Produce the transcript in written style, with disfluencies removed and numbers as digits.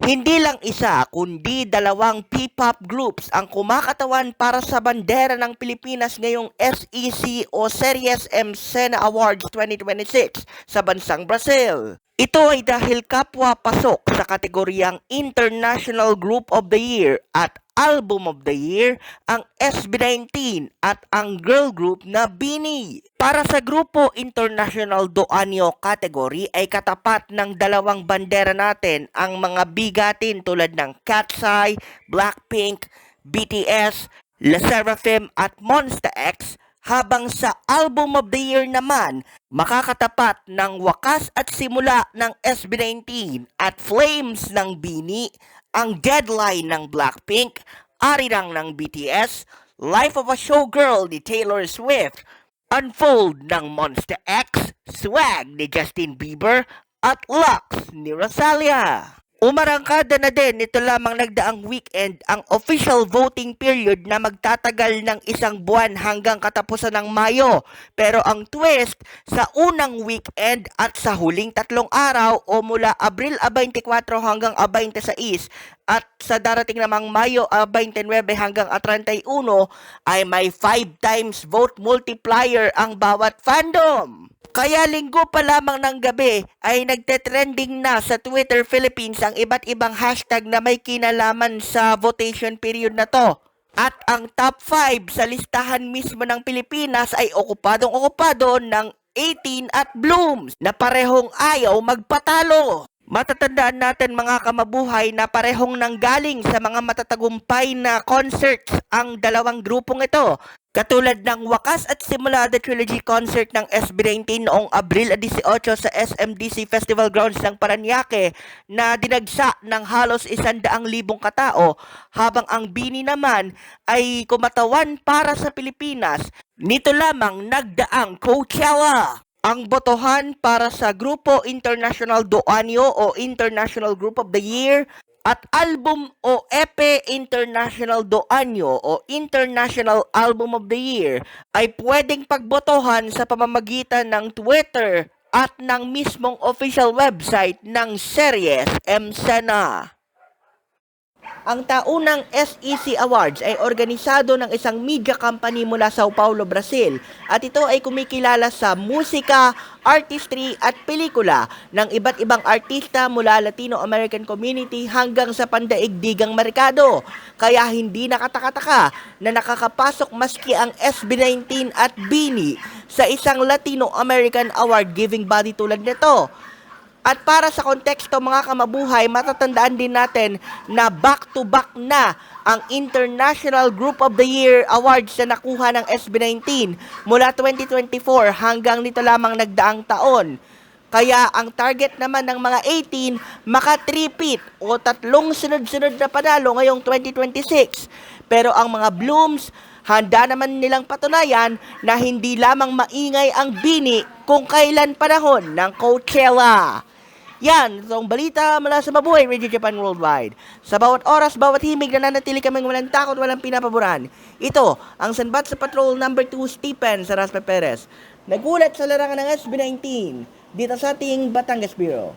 Hindi lang isa kundi dalawang P-pop groups ang kumakatawan para sa bandera ng Pilipinas ngayong SEC o Series M Sena Awards 2026 sa bansang Brazil. Ito ay dahil kapwa pasok sa kategoryang International Group of the Year at Album of the Year ang SB19 at ang girl group na BINI. Para sa grupo International do Anyo category ay katapat ng dalawang bandera natin ang mga bigatin tulad ng Katseye, Blackpink, BTS, LE SSERAFIM at Monsta X, habang sa Album of the Year naman, makakatapat ng Wakas at Simula ng SB19 at Flames ng BINI, ang Deadline ng Blackpink, Arirang ng BTS, Life of a Showgirl ni Taylor Swift, Unfold ng Monsta X, Swag ni Justin Bieber, at Lux ni Rosalia. Umarangkada na din nito lamang nagdaang weekend ang official voting period na magtatagal ng isang buwan hanggang katapusan ng Mayo. Pero ang twist, sa unang weekend at sa huling 3 araw o mula Abril 24 hanggang 26 at sa darating namang Mayo 29 hanggang 31 ay may 5 times vote multiplier ang bawat fandom. Kaya linggo pa lamang ng gabi ay nagte-trending na sa Twitter Philippines ang iba't ibang hashtag na may kinalaman sa votation period na to. At ang top 5 sa listahan mismo ng Pilipinas ay okupadong-okupado ng 18 at Blooms na parehong ayaw magpatalo. Matatandaan natin mga kamabuhay na parehong nanggaling sa mga matatagumpay na concerts ang dalawang grupong ito. Katulad ng Wakas at Simula The Trilogy concert ng SB19 noong Abril 18 sa SMDC Festival Grounds ng Parañaque na dinagsa ng halos 100,000 katao, habang ang BINI naman ay kumatawan para sa Pilipinas nito lamang nagdaang Coachella. Ang botohan para sa Grupo International do Anyo o International Group of the Year at Album o EP International do Anyo o International Album of the Year ay pwedeng pagbotohan sa pamamagitan ng Twitter at ng mismong official website ng Series M Sena. Ang taunang SEC Awards ay organisado ng isang media company mula Sao Paulo, Brazil, at ito ay kumikilala sa musika, artistry at pelikula ng iba't ibang artista mula Latino American community hanggang sa pandaigdigang merkado. Kaya hindi nakataka-taka na nakakapasok maski ang SB19 at BINI sa isang Latino American award giving body tulad nito. At para sa konteksto mga kamabuhay, matatandaan din natin na back-to-back na ang International Group of the Year Awards na nakuha ng SB19 mula 2024 hanggang nito lamang nagdaang taon. Kaya ang target naman ng mga 18, maka-3-peat o 3 sunod-sunod na panalo ngayong 2026. Pero ang mga Blooms, handa naman nilang patunayan na hindi lamang maingay ang BINI kung kailan panahon ng Coachella. Yan, itong balita mula sa Mabuhay Radio Japan Worldwide. Sa bawat oras, bawat himig, nananatili kaming walang takot, walang pinapaboran. Ito, ang Sanbat sa Patrol No. 2 Stephen Saraspe Perez. Nagulat sa larangan ng SB19 dito sa ating Batangas Bureau.